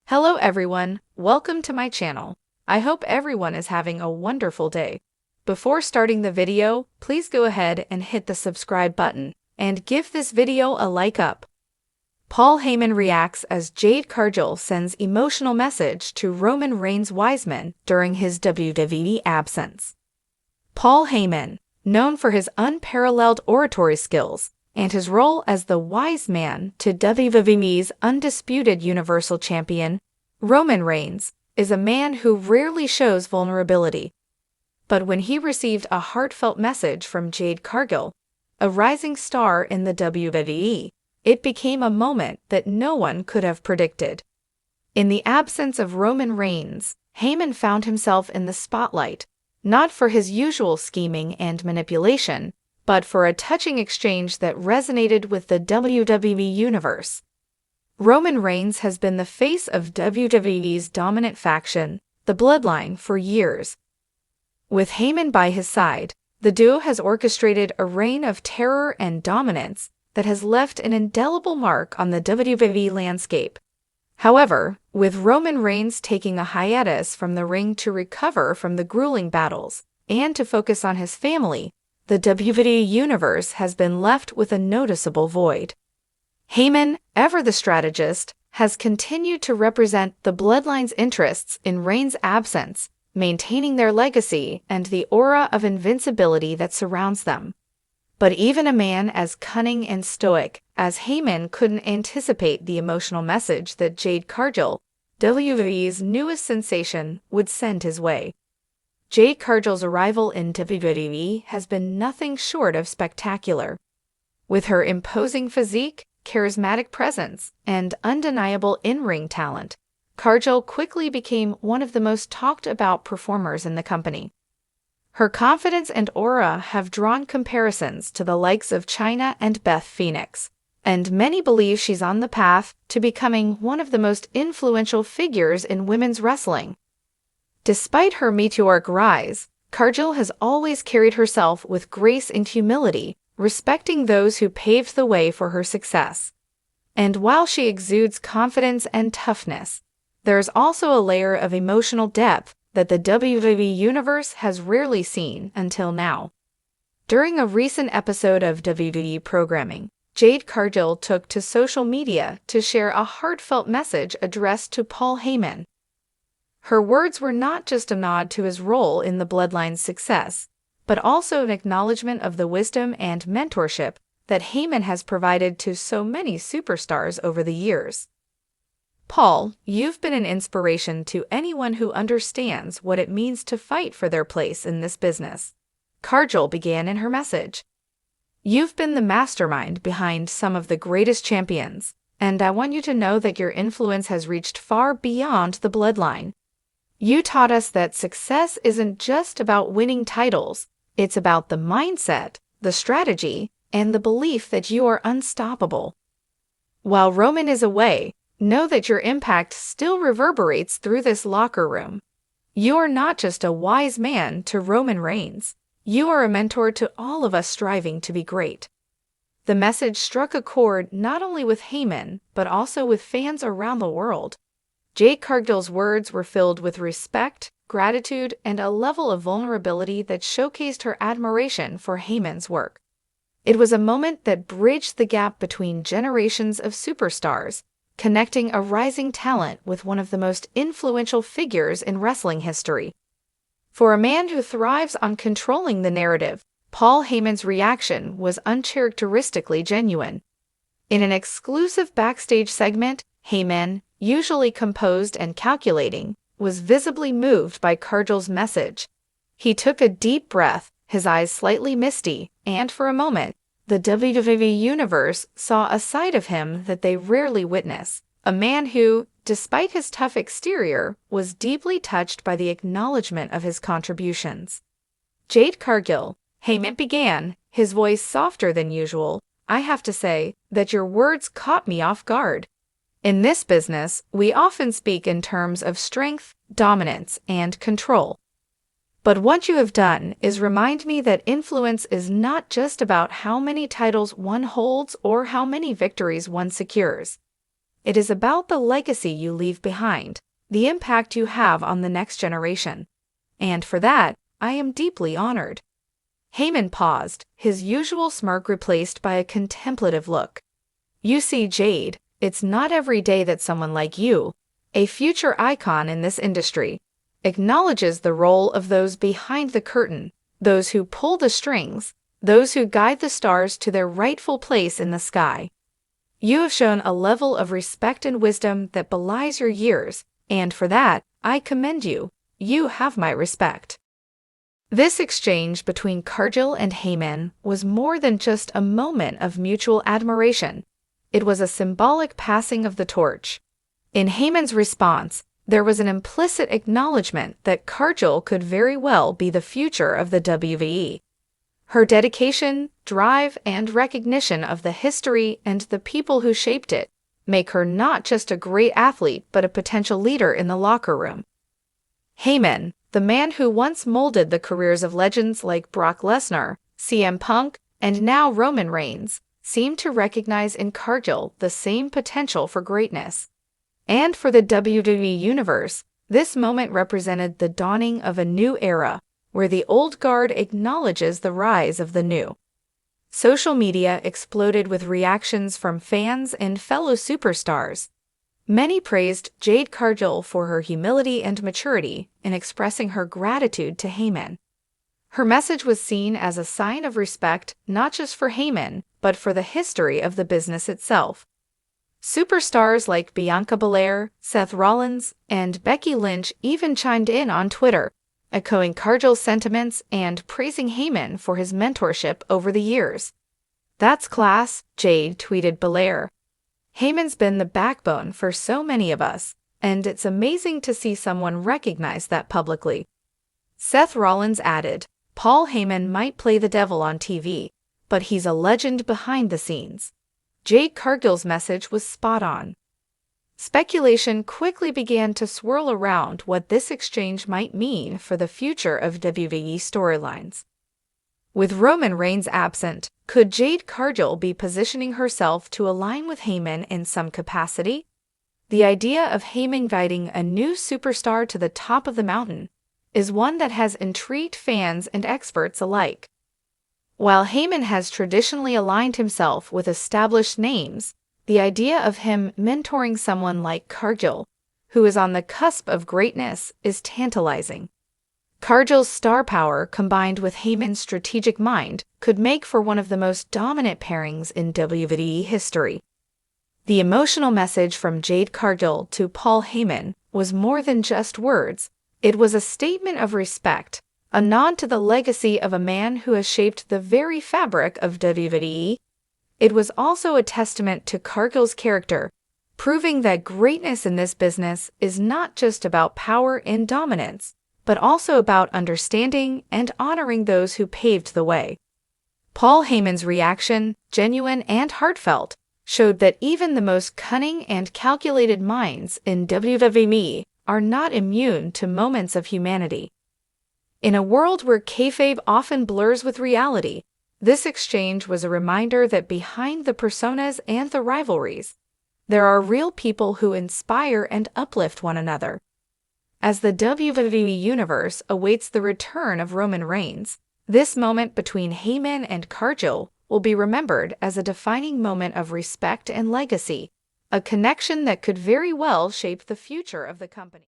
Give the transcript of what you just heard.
Hello everyone, welcome to my channel. I hope everyone is having a wonderful day. Before starting the video, please go ahead and hit the subscribe button and give this video a like up. Paul Heyman reacts as Jade Cargill sends emotional message to Roman Reigns' Wiseman during his WWE absence. Paul Heyman, known for his unparalleled oratory skills and his role as the wise man to WWE's undisputed Universal Champion, Roman Reigns, is a man who rarely shows vulnerability. But when he received a heartfelt message from Jade Cargill, a rising star in the WWE, it became a moment that no one could have predicted. In the absence of Roman Reigns, Heyman found himself in the spotlight, not for his usual scheming and manipulation, but for a touching exchange that resonated with the WWE universe. Roman Reigns has been the face of WWE's dominant faction, the Bloodline, for years. With Heyman by his side, the duo has orchestrated a reign of terror and dominance that has left an indelible mark on the WWE landscape. However, with Roman Reigns taking a hiatus from the ring to recover from the grueling battles and to focus on his family, the WWE universe has been left with a noticeable void. Heyman, ever the strategist, has continued to represent the Bloodline's interests in Reigns' absence, maintaining their legacy and the aura of invincibility that surrounds them. But even a man as cunning and stoic as Heyman couldn't anticipate the emotional message that Jade Cargill, WWE's newest sensation, would send his way. Jade Cargill's arrival in WWE has been nothing short of spectacular. With her imposing physique, charismatic presence, and undeniable in-ring talent, Cargill quickly became one of the most talked-about performers in the company. Her confidence and aura have drawn comparisons to the likes of Chyna and Beth Phoenix, and many believe she's on the path to becoming one of the most influential figures in women's wrestling. Despite her meteoric rise, Cargill has always carried herself with grace and humility, respecting those who paved the way for her success. And while she exudes confidence and toughness, there's also a layer of emotional depth that the WWE universe has rarely seen until now. During a recent episode of WWE programming, Jade Cargill took to social media to share a heartfelt message addressed to Paul Heyman. Her words were not just a nod to his role in the Bloodline's success, but also an acknowledgement of the wisdom and mentorship that Heyman has provided to so many superstars over the years. Paul, you've been an inspiration to anyone who understands what it means to fight for their place in this business, Cargill began in her message. You've been the mastermind behind some of the greatest champions, and I want you to know that your influence has reached far beyond the Bloodline. You taught us that success isn't just about winning titles, it's about the mindset, the strategy, and the belief that you are unstoppable. While Roman is away, know that your impact still reverberates through this locker room. You are not just a wise man to Roman Reigns, you are a mentor to all of us striving to be great. The message struck a chord not only with Heyman, but also with fans around the world. Jade Cargill's words were filled with respect, gratitude, and a level of vulnerability that showcased her admiration for Heyman's work. It was a moment that bridged the gap between generations of superstars, connecting a rising talent with one of the most influential figures in wrestling history. For a man who thrives on controlling the narrative, Paul Heyman's reaction was uncharacteristically genuine. In an exclusive backstage segment, Heyman, usually composed and calculating, was visibly moved by Cargill's message. He took a deep breath, his eyes slightly misty, and for a moment, the WWE universe saw a side of him that they rarely witness, a man who, despite his tough exterior, was deeply touched by the acknowledgement of his contributions. Jade Cargill, Heyman began, his voice softer than usual, I have to say that your words caught me off guard. In this business, we often speak in terms of strength, dominance, and control. But what you have done is remind me that influence is not just about how many titles one holds or how many victories one secures. It is about the legacy you leave behind, the impact you have on the next generation. And for that, I am deeply honored." Heyman paused, his usual smirk replaced by a contemplative look. "You see, Jade, it's not every day that someone like you, a future icon in this industry, acknowledges the role of those behind the curtain, those who pull the strings, those who guide the stars to their rightful place in the sky. You have shown a level of respect and wisdom that belies your years, and for that, I commend you. You have my respect." This exchange between Cargill and Heyman was more than just a moment of mutual admiration. It was a symbolic passing of the torch. In Heyman's response, there was an implicit acknowledgement that Cargill could very well be the future of the WWE. Her dedication, drive, and recognition of the history and the people who shaped it make her not just a great athlete but a potential leader in the locker room. Heyman, the man who once molded the careers of legends like Brock Lesnar, CM Punk, and now Roman Reigns, seemed to recognize in Cargill the same potential for greatness. And for the WWE Universe, this moment represented the dawning of a new era, where the old guard acknowledges the rise of the new. Social media exploded with reactions from fans and fellow superstars. Many praised Jade Cargill for her humility and maturity in expressing her gratitude to Heyman. Her message was seen as a sign of respect not just for Heyman, but for the history of the business itself. Superstars like Bianca Belair, Seth Rollins, and Becky Lynch even chimed in on Twitter, echoing Cargill's sentiments and praising Heyman for his mentorship over the years. "That's class," Jade tweeted Belair. "Heyman's been the backbone for so many of us, and it's amazing to see someone recognize that publicly." Seth Rollins added, "Paul Heyman might play the devil on TV, but he's a legend behind the scenes." Jade Cargill's message was spot on. Speculation quickly began to swirl around what this exchange might mean for the future of WWE storylines. With Roman Reigns absent, could Jade Cargill be positioning herself to align with Heyman in some capacity? The idea of Heyman guiding a new superstar to the top of the mountain is one that has intrigued fans and experts alike. While Heyman has traditionally aligned himself with established names, the idea of him mentoring someone like Cargill, who is on the cusp of greatness, is tantalizing. Cargill's star power combined with Heyman's strategic mind could make for one of the most dominant pairings in WWE history. The emotional message from Jade Cargill to Paul Heyman was more than just words. It was a statement of respect, a nod to the legacy of a man who has shaped the very fabric of WWE. It was also a testament to Cargill's character, proving that greatness in this business is not just about power and dominance, but also about understanding and honoring those who paved the way. Paul Heyman's reaction, genuine and heartfelt, showed that even the most cunning and calculated minds in WWE are not immune to moments of humanity. In a world where kayfabe often blurs with reality, this exchange was a reminder that behind the personas and the rivalries, there are real people who inspire and uplift one another. As the WWE Universe awaits the return of Roman Reigns, this moment between Heyman and Cargill will be remembered as a defining moment of respect and legacy, a connection that could very well shape the future of the company.